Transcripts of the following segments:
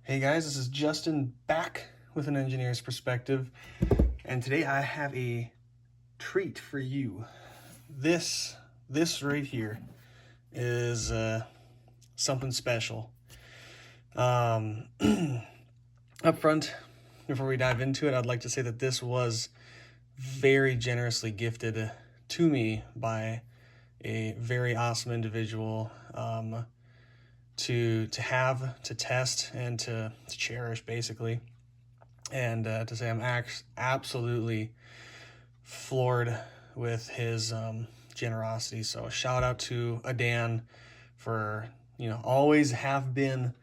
Hey guys, this is Justin back with an engineer's perspective, and today I have a treat for you. This right here is something special. Up front, before we dive into it, I'd like to say that this was very generously gifted to me by a very awesome individual. To have, to test, and to cherish, basically. And to say I'm absolutely floored with his generosity. So shout out to Adan for, always have been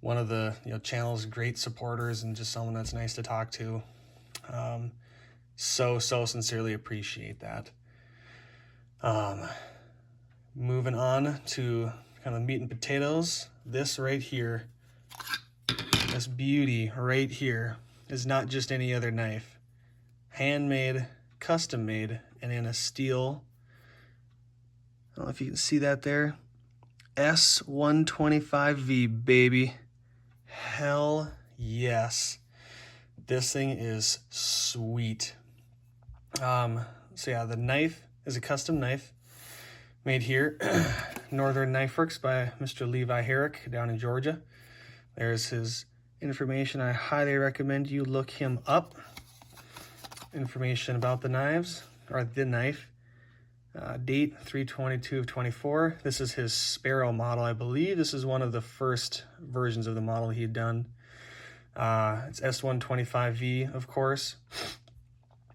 one of the, channel's great supporters and just someone that's nice to talk to. So sincerely appreciate that. Moving on to kind of meat and potatoes. This right here, this beauty right here, is not just any other knife. Handmade, custom made, and in a steel, I don't know if you can see that there, S125V, baby. Hell yes. This thing is sweet. So yeah, the knife is a custom knife made here, Northern Knifeworks by Mr. Levi Herrick down in Georgia. There's his information. I highly recommend you look him up. Information about the knives, or the knife. Date 3/22 of 24. This is his Sparrow model. I believe this is one of the first versions of the model he had done. It's S125V, of course.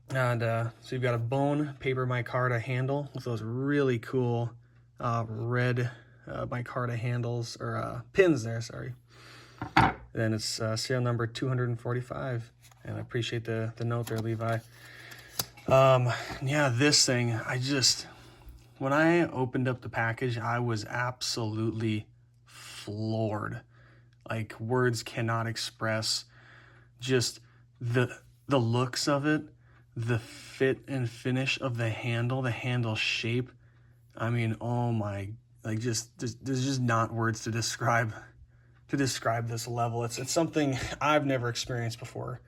And so you've got a bone paper micarta handle with those really cool red micarta handles, or pins there, sorry. Then it's serial number 245, and I appreciate the note there, Levi. Yeah, this thing, when I opened up the package, I was absolutely floored. Like, words cannot express just the looks of it, the fit and finish of the handle shape. I mean, oh my, like, there's just not words to describe this level. It's something I've never experienced before.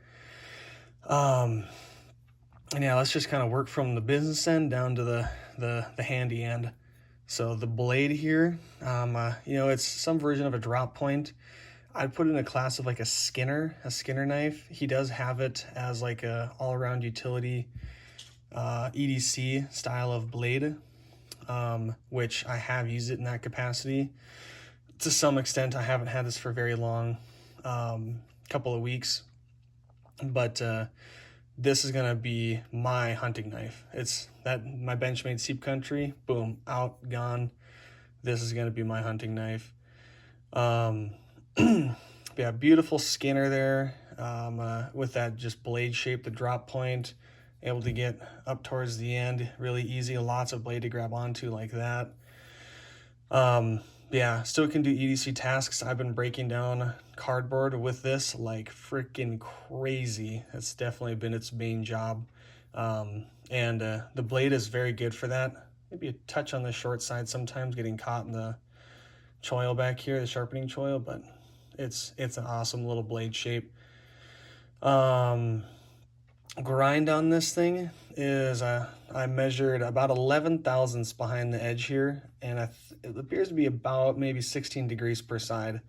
And yeah, let's just kind of work from the business end down to the handy end. So the blade here, it's some version of a drop point. I'd put it in a class of like a Skinner knife. He does have it as like a all-around utility EDC style of blade, which I have used it in that capacity. To some extent, I haven't had this for very long, couple of weeks, but this is gonna be my hunting knife. It's that my Benchmade Seep Country, boom, out, gone. This is gonna be my hunting knife. Yeah, beautiful Skinner there, with that just blade shape, the drop point, able to get up towards the end, really easy, lots of blade to grab onto like that. Yeah, still can do EDC tasks. I've been breaking down cardboard with this like freaking crazy. That's definitely been its main job. And the blade is very good for that. Maybe a touch on the short side sometimes, getting caught in the choil back here, the sharpening choil, but it's an awesome little blade shape. Grind on this thing is I measured about 11 thousandths behind the edge here, and it appears to be about maybe 16 degrees per side.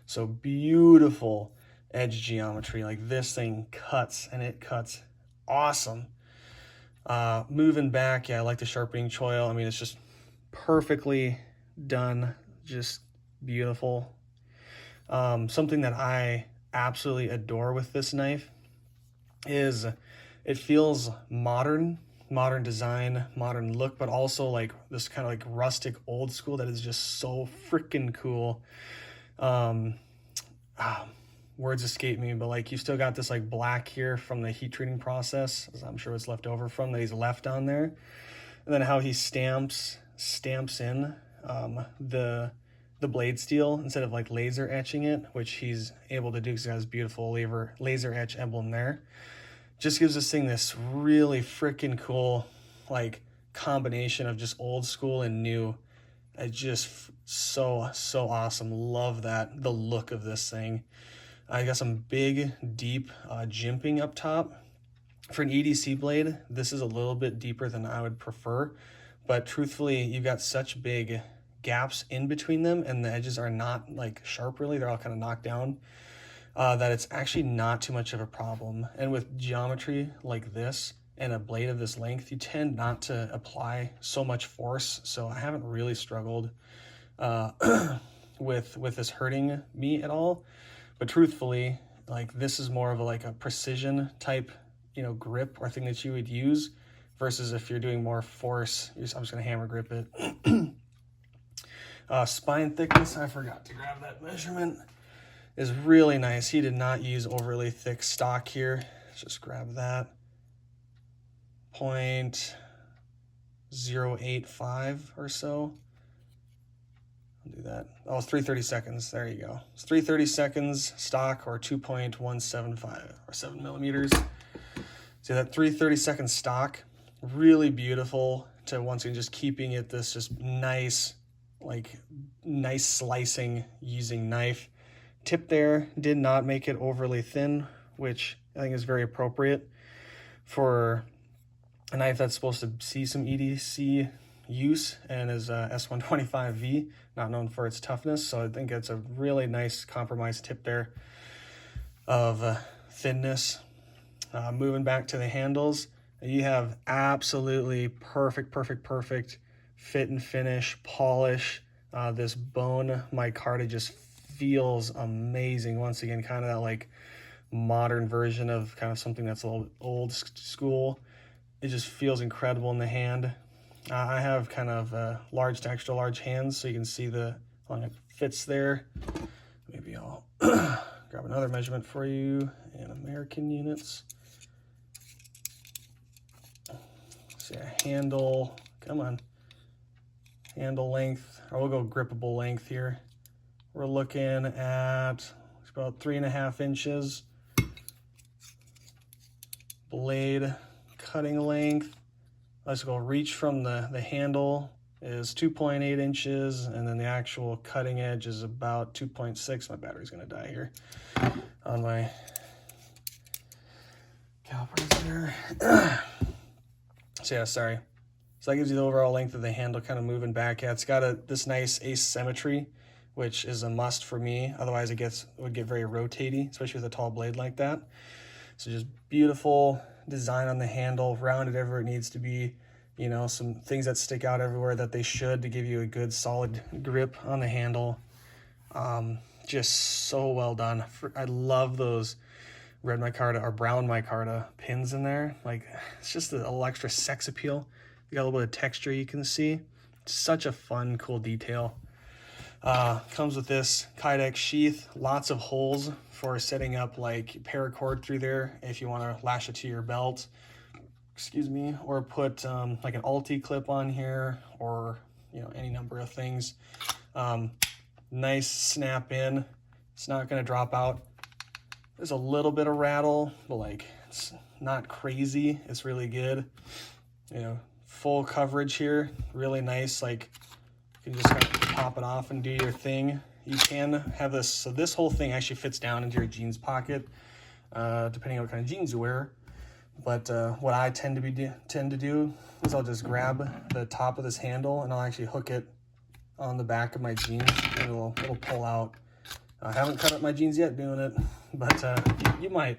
So beautiful edge geometry. Like, this thing cuts, and it cuts awesome. Moving back, yeah, I like the sharpening choil. I mean, it's just perfectly done, just beautiful. Something that I absolutely adore with this knife is it feels modern design, modern look, but also like this kind of like rustic old school that is just so freaking cool. Words escape me, but like, you still got this like black here from the heat treating process, as I'm sure it's left over from, that he's left on there. And then how he stamps in the blade steel instead of like laser etching it, which he's able to do because he has beautiful laser etch emblem there. Just gives this thing this really freaking cool like combination of just old school and new. It's just so awesome. Love the look of this thing. I got some big, deep jimping up top. For an EDC blade, this is a little bit deeper than I would prefer, but truthfully, you've got such big gaps in between them, and the edges are not like sharp really, they're all kind of knocked down, that it's actually not too much of a problem. And with geometry like this and a blade of this length, you tend not to apply so much force, so I haven't really struggled with this hurting me at all. But truthfully, like this is more of a precision type, grip or thing that you would use versus if you're doing more force. I'm just gonna hammer grip it. Spine thickness, I forgot to grab that measurement, is really nice. He did not use overly thick stock here. Let's just grab that. 0.085 or so. I'll do that. Oh, it's 3/32. There you go. It's 3/32 stock, or 2.175 or 7 millimeters. See that 3/32 stock, really beautiful to once again just keeping it this just nice, nice slicing using knife. Tip there did not make it overly thin, which I think is very appropriate for a knife that's supposed to see some EDC use and is S125V, not known for its toughness. So I think it's a really nice compromise tip there of thinness. Moving back to the handles, you have absolutely perfect fit and finish, polish. This bone micarta just feels amazing. Once again, kind of that modern version of kind of something that's a little old school. It just feels incredible in the hand. I have kind of large to extra large hands, so you can see how long it fits there. Maybe I'll grab another measurement for you in American units. See a handle, come on, handle length, or we'll go grippable length here. We're looking at about 3.5 inches. Blade cutting length, let's go reach from the handle is 2.8 inches, and then the actual cutting edge is about 2.6. My battery's gonna die here on my calipers there. So yeah, sorry. So that gives you the overall length of the handle, kind of moving back. Yeah, it's got this nice asymmetry, which is a must for me. Otherwise it would get very rotatey, especially with a tall blade like that. So just beautiful design on the handle, rounded everywhere it needs to be. Some things that stick out everywhere that they should to give you a good solid grip on the handle. Just so well done. I love those red micarta or brown micarta pins in there. It's just a little extra sex appeal. You got a little bit of texture you can see. Such a fun, cool detail. Comes with this Kydex sheath, lots of holes for setting up paracord through there if you want to lash it to your belt, or put an Alti clip on here, or any number of things. Nice snap in. It's not going to drop out. There's a little bit of rattle, but it's not crazy. It's really good. Full coverage here, really nice. You can just kind of pop it off and do your thing. You can have this, so this whole thing actually fits down into your jeans pocket, depending on what kind of jeans you wear. But what I tend to do is I'll just grab the top of this handle and I'll actually hook it on the back of my jeans, and it'll pull out. I haven't cut up my jeans yet doing it, but you might.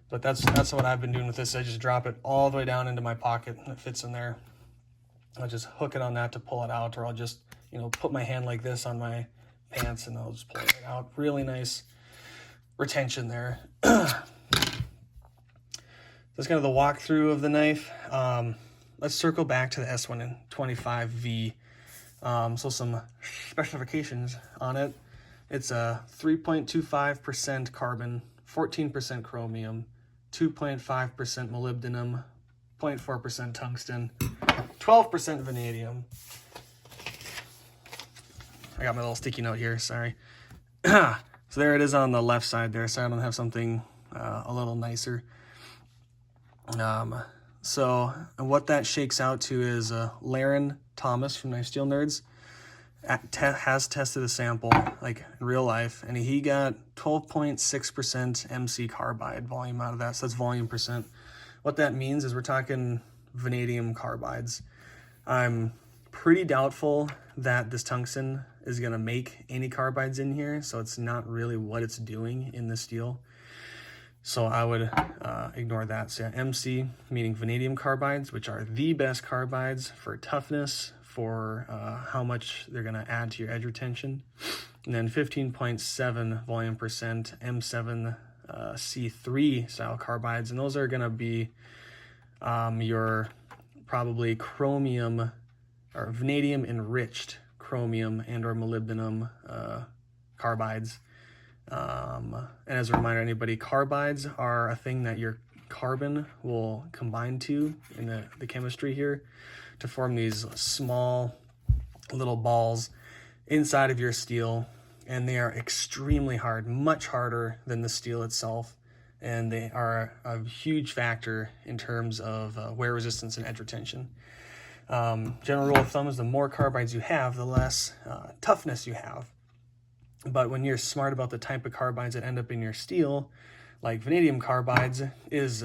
But that's what I've been doing with this. I just drop it all the way down into my pocket and it fits in there. I'll just hook it on that to pull it out, or I'll just put my hand like this on my pants and I'll just pull it out. Really nice retention there. That's kind of the walkthrough of the knife. Let's circle back to the S125V. So some specifications on it. It's a 3.25% carbon, 14% chromium, 2.5% molybdenum, 0.4% tungsten, 12% vanadium. I got my little sticky note here, sorry. So there it is on the left side there. Sorry, I don't have something a little nicer. So what that shakes out to is Laren Thomas from Knife Steel Nerds. has tested a sample like in real life, and he got 12.6% MC carbide volume out of that. So that's volume percent. What that means is we're talking vanadium carbides. I'm pretty doubtful that this tungsten is going to make any carbides in here, so it's not really what it's doing in the steel. So I would ignore that. So yeah, MC meaning vanadium carbides, which are the best carbides for toughness, for how much they're going to add to your edge retention. And then 15.7 volume percent M7 C3 style carbides, and those are going to be your probably chromium or vanadium enriched chromium and or molybdenum carbides. And as a reminder, anybody, carbides are a thing that your carbon will combine to in the chemistry here to form these small little balls inside of your steel, and they are extremely hard, much harder than the steel itself, and they are a huge factor in terms of wear resistance and edge retention. General rule of thumb is the more carbides you have, the less toughness you have. But when you're smart about the type of carbides that end up in your steel, like vanadium carbides, is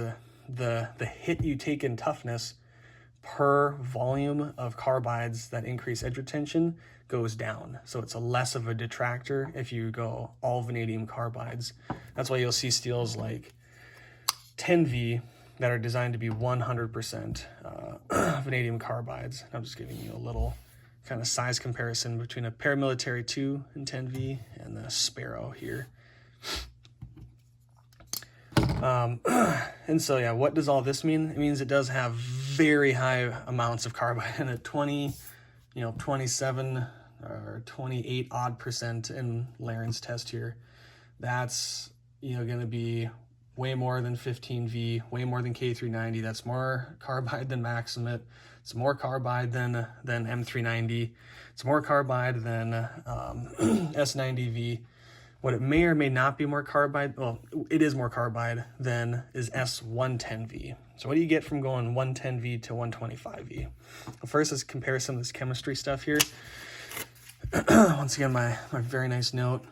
the hit you take in toughness per volume of carbides that increase edge retention goes down. So it's a less of a detractor if you go all vanadium carbides. That's why you'll see steels like 10V that are designed to be 100% vanadium carbides. I'm just giving you a little kind of size comparison between a paramilitary 2 and 10V and the Sparrow here. And so, yeah, what does all this mean? It means it does have very high amounts of carbide in it, 27 or 28 odd percent in Laren's test here. That's, going to be way more than 15V, way more than K390. That's more carbide than Maximate. It's more carbide than M390. It's more carbide than S90V. What it may or may not be more carbide, well, it is more carbide than is S110V. So what do you get from going 110V to 125V? Well, first, let's compare some of this chemistry stuff here. Once again, my very nice note.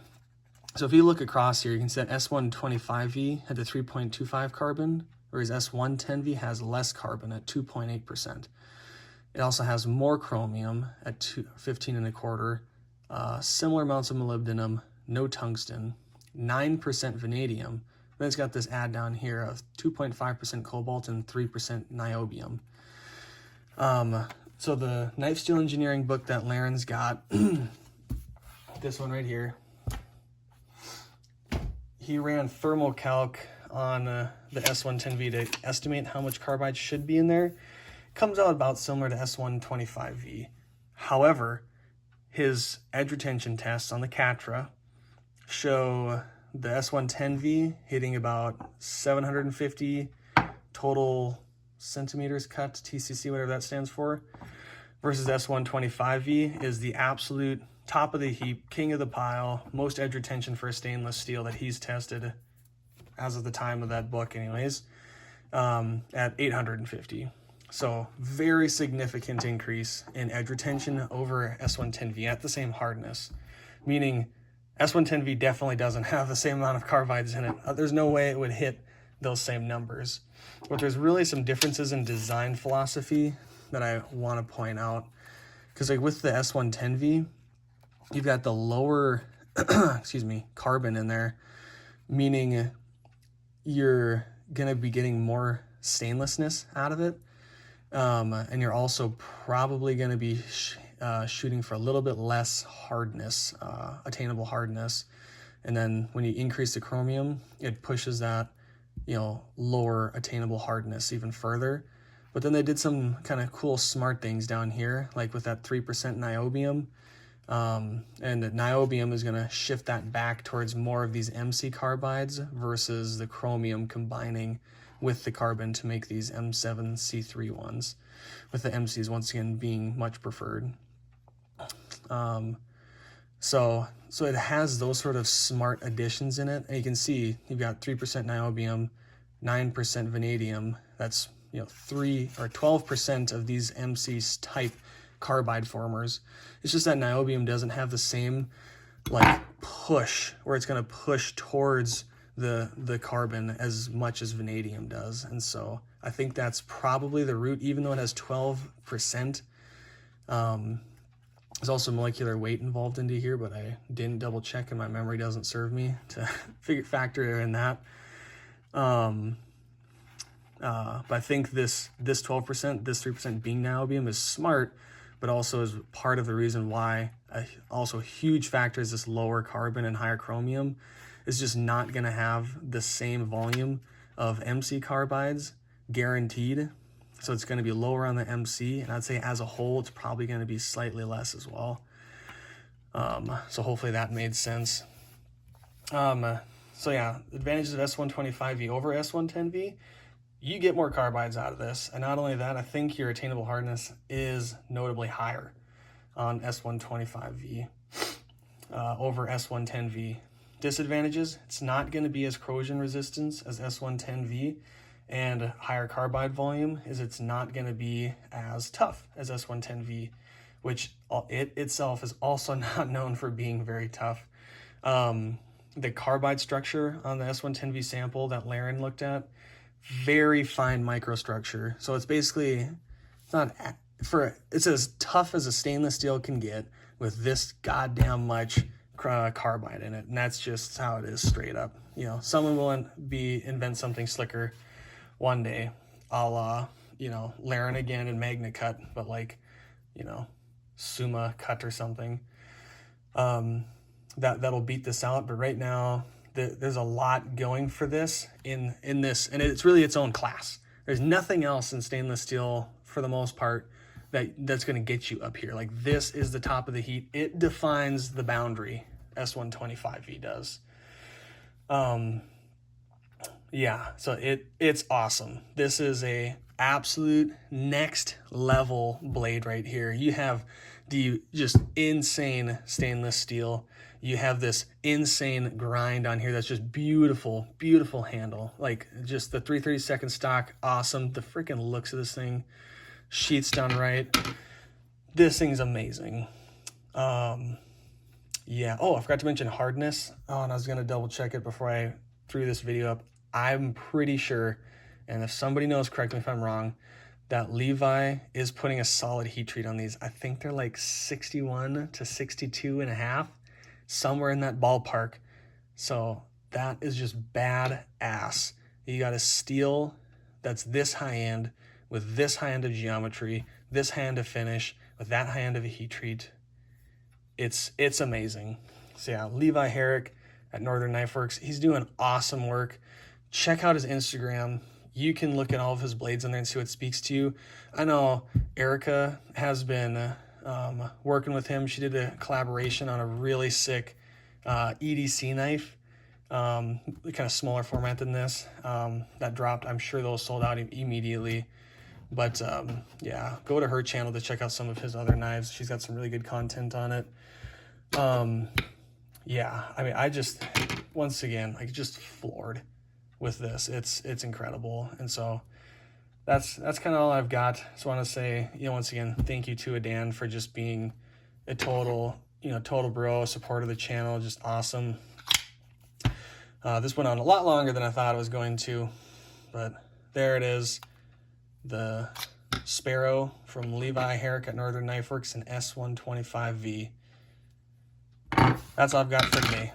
So if you look across here, you can see that S125V had the 3.25 carbon, whereas S110V has less carbon at 2.8%. It also has more chromium at 15 1/4, similar amounts of molybdenum, no tungsten, 9% vanadium. Then it's got this add down here of 2.5% cobalt and 3% niobium. So the Knife Steel Engineering book that Laren's got, this one right here, he ran thermal calc on the S110V to estimate how much carbide should be in there. Comes out about similar to S125V. However, his edge retention tests on the Catra show the S110V hitting about 750 total centimeters cut, TCC, whatever that stands for, versus S125V is the absolute top of the heap, king of the pile, most edge retention for a stainless steel that he's tested as of the time of that book anyways, at 850. So very significant increase in edge retention over S110V at the same hardness, meaning S110V definitely doesn't have the same amount of carbides in it. There's no way it would hit those same numbers. But there's really some differences in design philosophy that I want to point out. Because like with the S110V, you've got the lower, carbon in there, meaning you're going to be getting more stainlessness out of it. And you're also probably going to be shooting for a little bit less hardness, attainable hardness. And then when you increase the chromium, it pushes that, lower attainable hardness even further. But then they did some kind of cool, smart things down here, like with that 3% niobium. And the niobium is going to shift that back towards more of these MC carbides versus the chromium combining with the carbon to make these M7 C3 ones, with the MCs once again being much preferred. So it has those sort of smart additions in it. And you can see you've got 3% niobium, 9% vanadium. That's 3 or 12% of these MCs type carbide formers. It's just that niobium doesn't have the same like push, where it's going to push towards the carbon as much as vanadium does. And so I think that's probably the root, even though it has 12%. There's also molecular weight involved into here, but I didn't double check and my memory doesn't serve me to factor in that. But I think this 12%, this 3% being niobium is smart, but also is part of the reason why also a huge factor is this lower carbon and higher chromium is just not going to have the same volume of MC carbides guaranteed. So it's going to be lower on the MC, and I'd say as a whole, it's probably going to be slightly less as well. So hopefully that made sense. So yeah, advantages of S125V over S110V, you get more carbides out of this. And not only that, I think your attainable hardness is notably higher on S125V over S110V. Disadvantages, it's not going to be as corrosion resistant as S110V, and higher carbide volume is it's not going to be as tough as S110V, which it itself is also not known for being very tough. The carbide structure on the S110V sample that Laren looked at, very fine microstructure. So it's basically, it's as tough as a stainless steel can get with this goddamn much carbide in it. And that's just how it is straight up. You know, someone will invent something slicker one day, a la, you know, Laren again and Magna Cut, but like, you know, Summa Cut or something. That'll beat this out. But right now, there's a lot going for this in this, and it's really its own class. There's nothing else in stainless steel for the most part that's going to get you up here. Like, this is the top of the heat. It defines the boundary. S125V does. Yeah, so it's awesome. This is a absolute next level blade right here. You have the just insane stainless steel. You have this insane grind on here that's just beautiful, beautiful handle. Like, just the 332nd stock, awesome. The freaking looks of this thing, sheath's done right. This thing's amazing. Yeah. Oh, I forgot to mention hardness. Oh, and I was gonna double check it before I threw this video up. I'm pretty sure, and if somebody knows, correct me if I'm wrong, that Levi is putting a solid heat treat on these. I think they're like 61 to 62.5, somewhere in that ballpark. So that is just badass. You got a steel that's this high end, with this high end of geometry, this high end of finish, with that high end of a heat treat. It's amazing. So yeah, Levi Herrick at Northern Knifeworks, he's doing awesome work. Check out his Instagram. You can look at all of his blades on there and see what speaks to you. I know Erica has been working with him. She did a collaboration on a really sick EDC knife, kind of smaller format than this, that dropped. I'm sure those sold out immediately. But yeah, go to her channel to check out some of his other knives. She's got some really good content on it. Yeah, I mean, I just, once again, like, just floored with this. It's incredible. And so that's kind of all I've got. So I want to say, you know, once again, thank you to Dan for just being a total bro, support of the channel, just awesome. This went on a lot longer than I thought it was going to, but there it is. The Sparrow from Levi Herrick at Northern Knifeworks and S125V. That's all I've got for today.